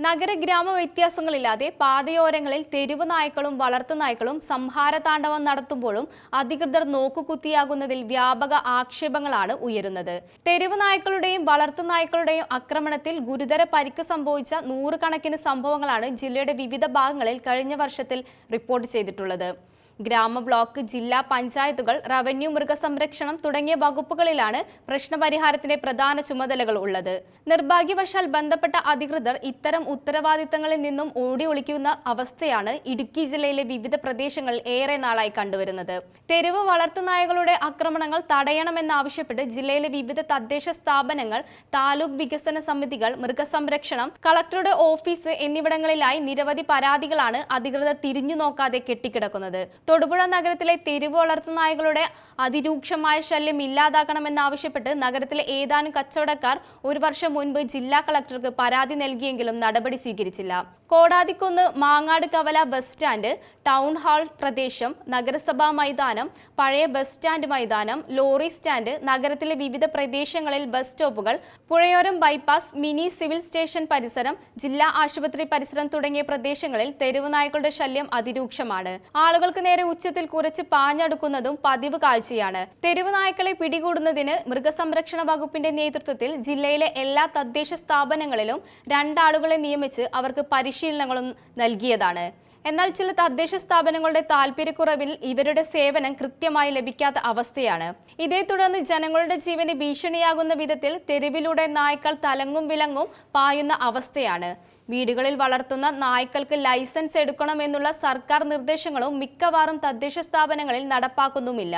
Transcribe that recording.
നഗര ഗ്രാമ വ്യത്യാസങ്ങളില്ലാതെ പാതയോരങ്ങളിൽ തെരുവ് നായ്ക്കളും വളർത്തുനായ്ക്കളും സംഹാരതാണ്ഡവം നടത്തുമ്പോഴും അധികൃതർ നോക്കുകുത്തിയാകുന്നതിൽ വ്യാപക ആക്ഷേപങ്ങളാണ് ഉയരുന്നത്. തെരുവ് നായ്ക്കളുടെയും വളർത്തുനായ്ക്കളുടെയും ആക്രമണത്തിൽ ഗുരുതര പരിക്ക് സംഭവിച്ച നൂറുകണക്കിന് സംഭവങ്ങളാണ് ജില്ലയുടെ വിവിധ ഭാഗങ്ങളിൽ കഴിഞ്ഞ വർഷത്തിൽ റിപ്പോർട്ട് ചെയ്തിട്ടുള്ളത്. ഗ്രാമ, ബ്ലോക്ക്, ജില്ലാ പഞ്ചായത്തുകൾ, റവന്യൂ, മൃഗസംരക്ഷണം തുടങ്ങിയ വകുപ്പുകളിലാണ് പ്രശ്നപരിഹാരത്തിന്റെ പ്രധാന ചുമതലകൾ ഉള്ളത്. നിർഭാഗ്യവശാൽ ബന്ധപ്പെട്ട അധികൃതർ ഇത്തരം ഉത്തരവാദിത്തങ്ങളിൽ നിന്നും ഓടി ഒളിക്കുന്ന അവസ്ഥയാണ് ഇടുക്കി ജില്ലയിലെ വിവിധ പ്രദേശങ്ങളിൽ ഏറെ നാളായി കണ്ടുവരുന്നത്. തെരുവ് വളർത്തുനായകളുടെ ആക്രമണങ്ങൾ തടയണമെന്നാവശ്യപ്പെട്ട് ജില്ലയിലെ വിവിധ തദ്ദേശ സ്ഥാപനങ്ങൾ, താലൂക്ക് വികസന സമിതികൾ, മൃഗസംരക്ഷണം, കളക്ടറുടെ ഓഫീസ് എന്നിവിടങ്ങളിലായി നിരവധി പരാതികളാണ് അധികൃതർ തിരിഞ്ഞു നോക്കാതെ കെട്ടിക്കിടക്കുന്നത്. തൊടുപുഴ നഗരത്തിലെ തെരുവ് വളർത്തുനായകളുടെ അതിരൂക്ഷമായ ശല്യം ഇല്ലാതാക്കണമെന്നാവശ്യപ്പെട്ട് നഗരത്തിലെ ഏതാനും കച്ചവടക്കാർ ഒരു വർഷം മുൻപ് ജില്ലാ കളക്ടർക്ക് പരാതി നൽകിയെങ്കിലും നടപടി സ്വീകരിച്ചില്ല. കോടാതിക്കുന്ന്, മാങ്ങാട് കവല ബസ് സ്റ്റാൻഡ്, ടൗൺ ഹാൾ പ്രദേശം, നഗരസഭാ മൈതാനം, പഴയ ബസ് സ്റ്റാൻഡ് മൈതാനം, ലോറി സ്റ്റാൻഡ്, നഗരത്തിലെ വിവിധ പ്രദേശങ്ങളിൽ ബസ് സ്റ്റോപ്പുകൾ, പുഴയോരം ബൈപ്പാസ്, മിനി സിവിൽ സ്റ്റേഷൻ പരിസരം, ജില്ലാ ആശുപത്രി പരിസരം തുടങ്ങിയ പ്രദേശങ്ങളിൽ തെരുവ് നായ്ക്കളുടെ ശല്യം അതിരൂക്ഷമാണ്. ആളുകൾക്ക് നേരെ ഉച്ചത്തിൽ കുറച്ച് പാഞ്ഞടുക്കുന്നതും പതിവ് കാഴ്ചയാണ്. തെരുവ് നായ്ക്കളെ പിടികൂടുന്നതിന് മൃഗസംരക്ഷണ വകുപ്പിന്റെ നേതൃത്വത്തിൽ ജില്ലയിലെ എല്ലാ തദ്ദേശ സ്ഥാപനങ്ങളിലും 2 ആളുകളെ നിയമിച്ച് അവർക്ക് പരിശീലനങ്ങളും നൽകിയതാണ്. എന്നാൽ ചില തദ്ദേശ സ്ഥാപനങ്ങളുടെ താൽപര്യക്കുറവിൽ ഇവരുടെ സേവനം കൃത്യമായി ലഭിക്കാത്ത അവസ്ഥയാണ്. ഇതേ തുടർന്ന് ജനങ്ങളുടെ ജീവന് ഭീഷണിയാകുന്ന വിധത്തിൽ തെരുവിലൂടെ നായ്ക്കൾ തലങ്ങും വിലങ്ങും പായുന്ന അവസ്ഥയാണ്. വീടുകളിൽ വളർത്തുന്ന നായ്ക്കൾക്ക് ലൈസൻസ് എടുക്കണമെന്നുള്ള സർക്കാർ നിർദ്ദേശങ്ങളും മിക്കവാറും തദ്ദേശ സ്ഥാപനങ്ങളിൽ നടപ്പാക്കുന്നുമില്ല.